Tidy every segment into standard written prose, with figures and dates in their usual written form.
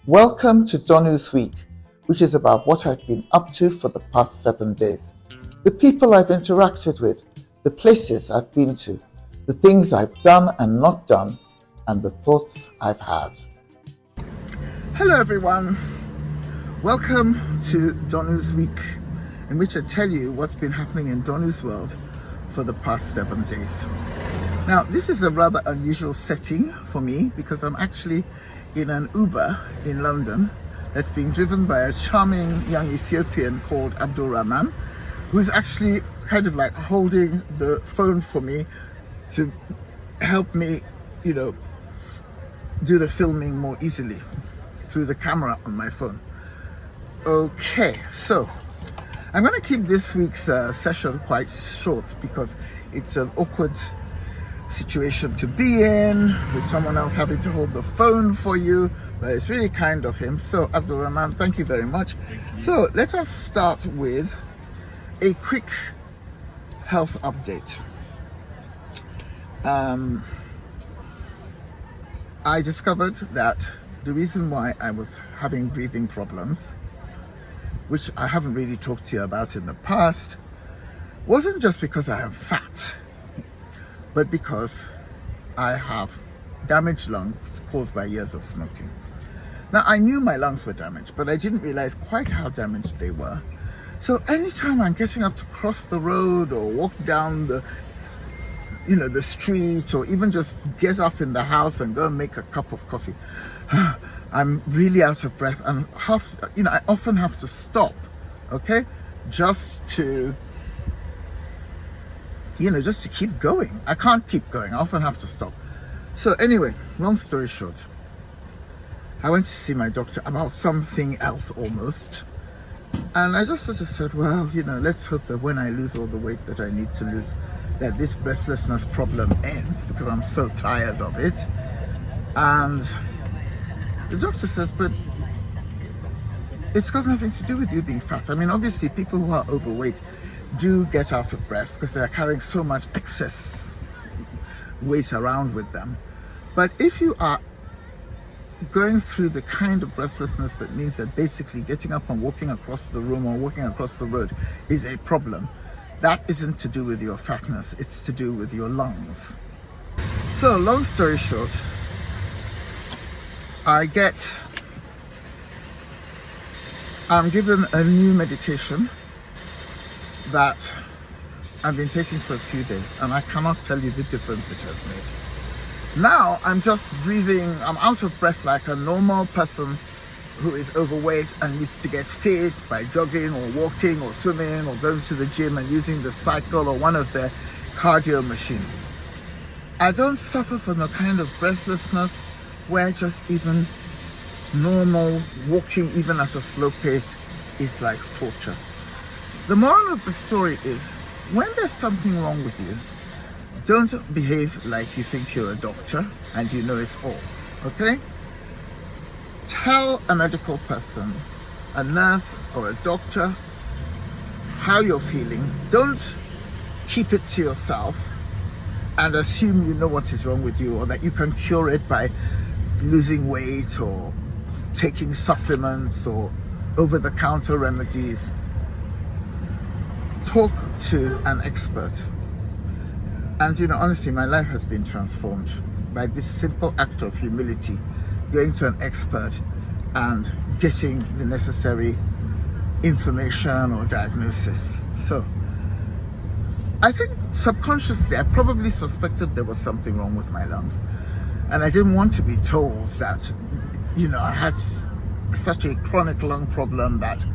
Welcome to Donu's Week, which is about what I've been up to for the past 7 days, the people I've interacted with, the places I've been to, the things I've done and not done, and the thoughts I've had. Hello everyone, welcome to Donu's Week, in which I tell you what's been happening in Donu's world for the past 7 days. Now, this is a rather unusual setting for me because I'm actually in an Uber in London that's being driven by a charming young Ethiopian called Abdul Rahman, who's actually kind of like holding the phone for me to help me, do the filming more easily through the camera on my phone. Okay, so I'm going to keep this week's session quite short because it's an awkward situation to be in with someone else having to hold the phone for you, but it's really kind of him. So Abdul Rahman, thank you very much. So let us start with a quick health update. I discovered that the reason why I was having breathing problems, which I haven't really talked to you about in the past, wasn't just because I have fat, but because I have damaged lungs caused by years of smoking. Now, I knew my lungs were damaged, but I didn't realize quite how damaged they were. So anytime I'm getting up to cross the road or walk down the street, or even just get up in the house and go and make a cup of coffee, I'm really out of breath, and I often have to stop, okay, just to keep going. I can't keep going. I often have to stop. So anyway, long story short, I went to see my doctor about something else almost. And I just sort of said, well, let's hope that when I lose all the weight that I need to lose, that this breathlessness problem ends, because I'm so tired of it. And the doctor says, but it's got nothing to do with you being fat. I mean, obviously people who are overweight do get out of breath because they are carrying so much excess weight around with them. But if you are going through the kind of breathlessness that means that basically getting up and walking across the room or walking across the road is a problem, that isn't to do with your fatness, it's to do with your lungs. So long story short, I'm given a new medication that I've been taking for a few days, and I cannot tell you the difference it has made. Now I'm just breathing, I'm out of breath like a normal person who is overweight and needs to get fit by jogging or walking or swimming or going to the gym and using the cycle or one of the cardio machines. I don't suffer from the kind of breathlessness where just even normal walking, even at a slow pace, is like torture. The moral of the story is, when there's something wrong with you, don't behave like you think you're a doctor and you know it all, okay? Tell a medical person, a nurse or a doctor, how you're feeling. Don't keep it to yourself and assume you know what is wrong with you, or that you can cure it by losing weight or taking supplements or over-the-counter remedies. Talk to an expert. And honestly, my life has been transformed by this simple act of humility, going to an expert and getting the necessary information or diagnosis. So I think subconsciously I probably suspected there was something wrong with my lungs, and I didn't want to be told that I had such a chronic lung problem that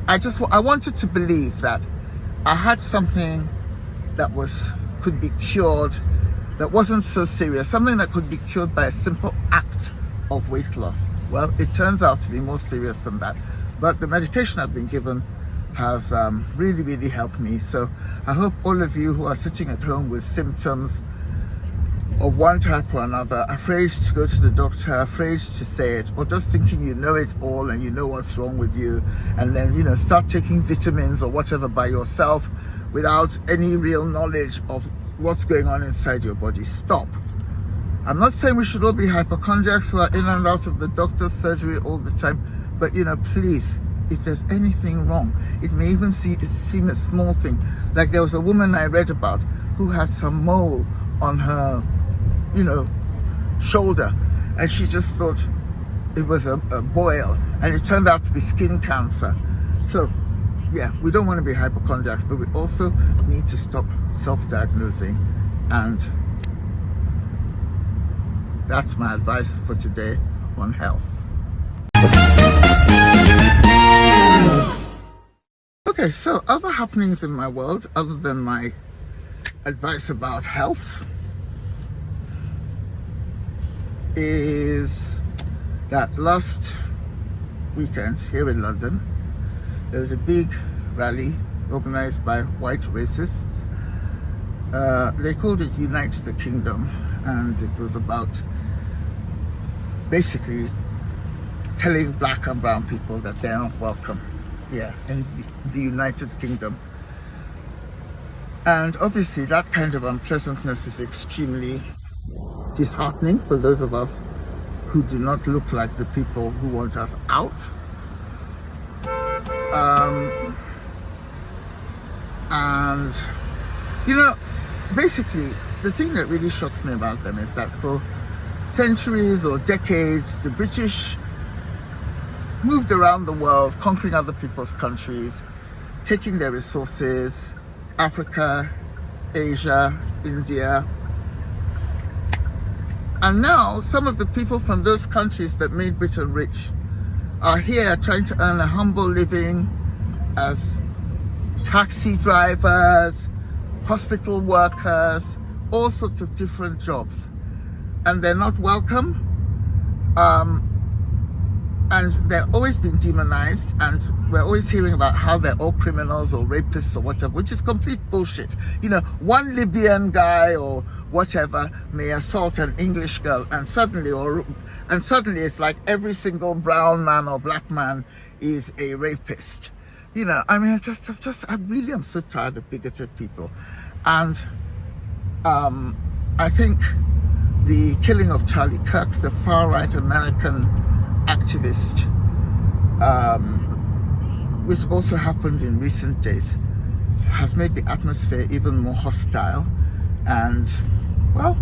I wanted to believe that I had something that could be cured, that wasn't so serious, something that could be cured by a simple act of weight loss. Well, it turns out to be more serious than that. But the medication I've been given has really, really helped me. So I hope all of you who are sitting at home with symptoms of one type or another, afraid to go to the doctor, afraid to say it, or just thinking you know it all and you know what's wrong with you, and then start taking vitamins or whatever by yourself without any real knowledge of what's going on inside your body. Stop. I'm not saying we should all be hypochondriacs who are in and out of the doctor's surgery all the time, but please, if there's anything wrong, it may even seem a small thing. Like there was a woman I read about who had some mole on her, shoulder, and she just thought it was a boil, and it turned out to be skin cancer. So, yeah, we don't want to be hypochondriacs, but we also need to stop self-diagnosing, and that's my advice for today on health. Okay, so other happenings in my world, other than my advice about health, is that last weekend here in London, there was a big rally organized by white racists. They called it Unite the Kingdom, and it was about basically telling black and brown people that they're not welcome here in the United Kingdom. And obviously that kind of unpleasantness is extremely disheartening for those of us who do not look like the people who want us out. And basically the thing that really shocks me about them is that for centuries or decades, the British moved around the world, conquering other people's countries, taking their resources, Africa, Asia, India. And now some of the people from those countries that made Britain rich are here trying to earn a humble living as taxi drivers, hospital workers, all sorts of different jobs. And they're not welcome. And they're always been demonized, and we're always hearing about how they're all criminals or rapists or whatever, which is complete bullshit. One Libyan guy or whatever may assault an English girl, and suddenly it's like every single brown man or black man is a rapist. I really am so tired of bigoted people. And I think the killing of Charlie Kirk, the far-right American activist, which also happened in recent days, has made the atmosphere even more hostile. And well,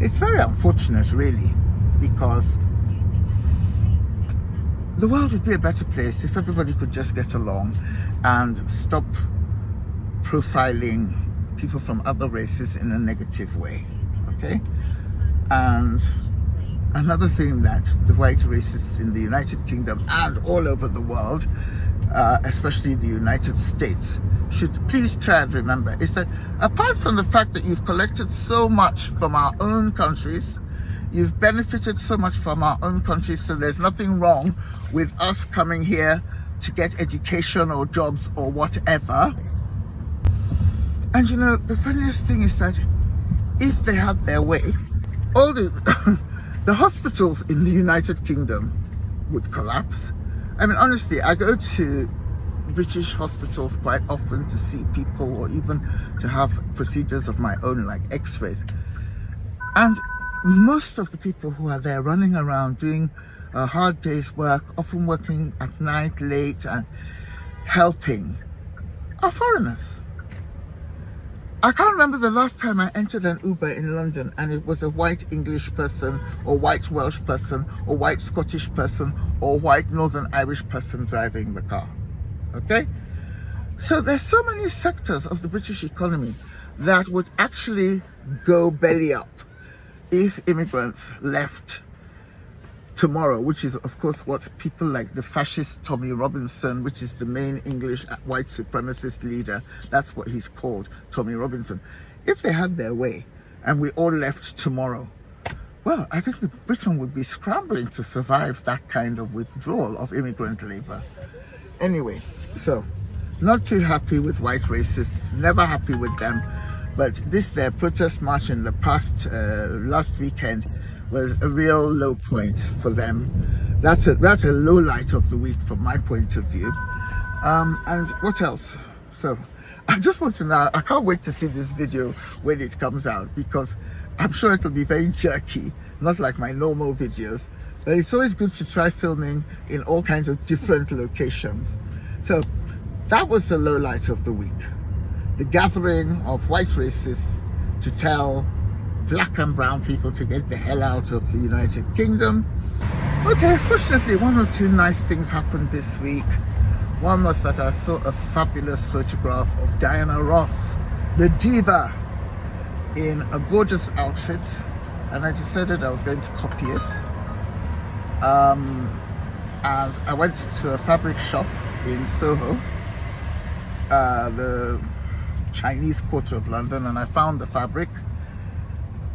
it's very unfortunate really, because the world would be a better place if everybody could just get along and stop profiling people from other races in a negative way. Okay? And another thing that the white racists in the United Kingdom and all over the world, especially the United States, should please try and remember is that apart from the fact that you've collected so much from our own countries, you've benefited so much from our own countries, so there's nothing wrong with us coming here to get education or jobs or whatever. And the funniest thing is that if they had their way, all the hospitals in the United Kingdom would collapse. I mean, honestly, I go to British hospitals quite often to see people, or even to have procedures of my own, like x-rays. And most of the people who are there running around doing a hard day's work, often working at night late and helping, are foreigners. I can't remember the last time I entered an Uber in London and it was a white English person or white Welsh person or white Scottish person or white Northern Irish person driving the car. Okay? So there's so many sectors of the British economy that would actually go belly up if immigrants left tomorrow, which is of course what people like the fascist Tommy Robinson, which is the main English white supremacist leader, that's what he's called, Tommy Robinson. If they had their way and we all left tomorrow, well, I think Britain would be scrambling to survive that kind of withdrawal of immigrant labor. Anyway, so not too happy with white racists, never happy with them, but their protest march in the past last weekend was a real low point for them. That's a low light of the week from my point of view. And what else? So I just want to know, I can't wait to see this video when it comes out, because I'm sure it'll be very jerky, not like my normal videos, but it's always good to try filming in all kinds of different locations. So that was the low light of the week. The gathering of white racists to tell black and brown people to get the hell out of the United Kingdom. Okay, fortunately, one or two nice things happened this week. One was that I saw a fabulous photograph of Diana Ross, the diva, in a gorgeous outfit, and I decided I was going to copy it. And I went to a fabric shop in Soho, the Chinese quarter of London, and I found the fabric.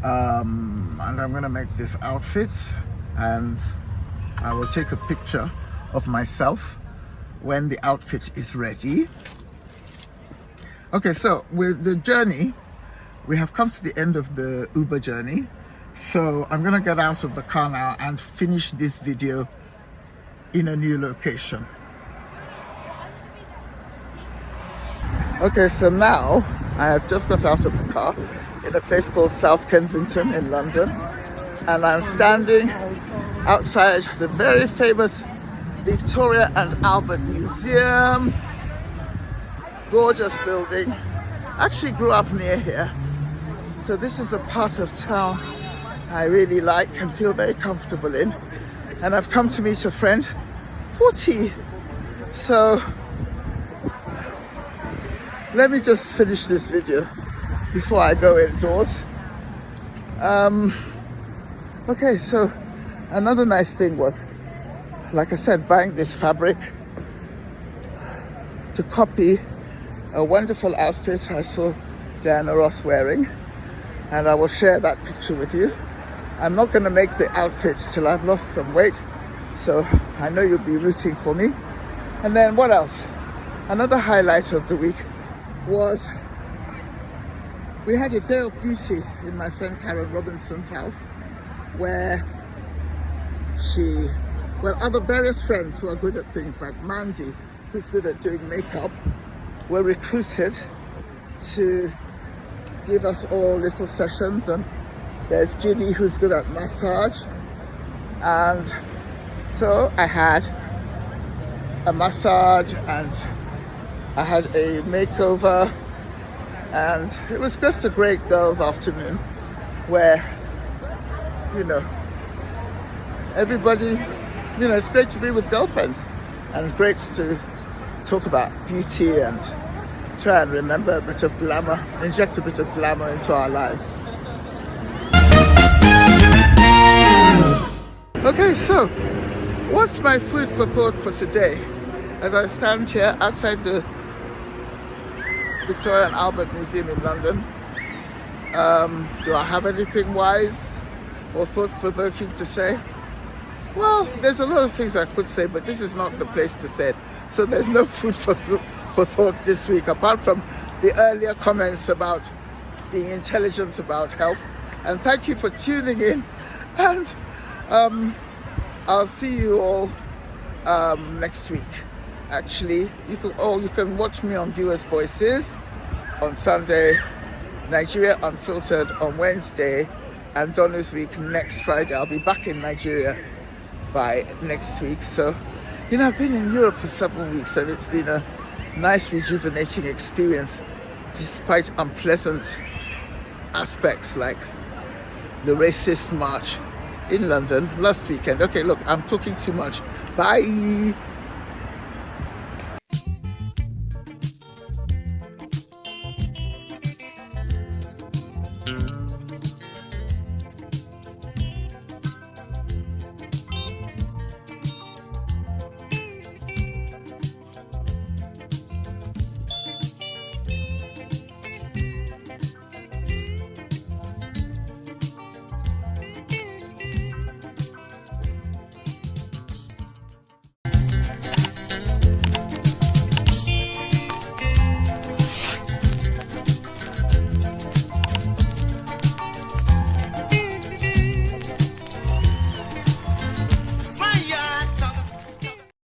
And I'm going to make this outfit, and I will take a picture of myself when the outfit is ready. Okay, so with the journey, we have come to the end of the Uber journey. So I'm going to get out of the car now and finish this video in a new location. Okay, so now I have just got out of the car in a place called South Kensington in London, and I'm standing outside the very famous Victoria and Albert Museum. Gorgeous building. Actually grew up near here, so this is a part of town I really like and feel very comfortable in. And I've come to meet a friend for tea. So let me just finish this video before I go indoors. Okay, so another nice thing was, like I said, buying this fabric to copy a wonderful outfit I saw Diana Ross wearing, and I will share that picture with you. I'm not going to make the outfit till I've lost some weight, so I know you'll be rooting for me. And then what else? Another highlight of the week was we had a day of beauty in my friend Karen Robinson's house, where other various friends who are good at things, like Mandy, who's good at doing makeup, were recruited to give us all little sessions. And there's Ginny, who's good at massage, and so I had a massage and I had a makeover, and it was just a great girls' afternoon where, everybody, it's great to be with girlfriends, and great to talk about beauty and try and remember a bit of glamour, inject a bit of glamour into our lives. Okay, so what's my food for thought for today as I stand here outside the Victoria and Albert Museum in London? Do I have anything wise or thought-provoking to say? Well, there's a lot of things I could say, but this is not the place to say it. So there's no food for thought this week, apart from the earlier comments about being intelligent about health. And thank you for tuning in. And I'll see you all next week. Actually, you can watch me on Viewers Voices on Sunday, Nigeria Unfiltered on Wednesday, and Donna's Week next Friday. I'll be back in Nigeria by next week. So, I've been in Europe for several weeks, and it's been a nice, rejuvenating experience, despite unpleasant aspects like the racist march in London last weekend. Okay, look, I'm talking too much. Bye.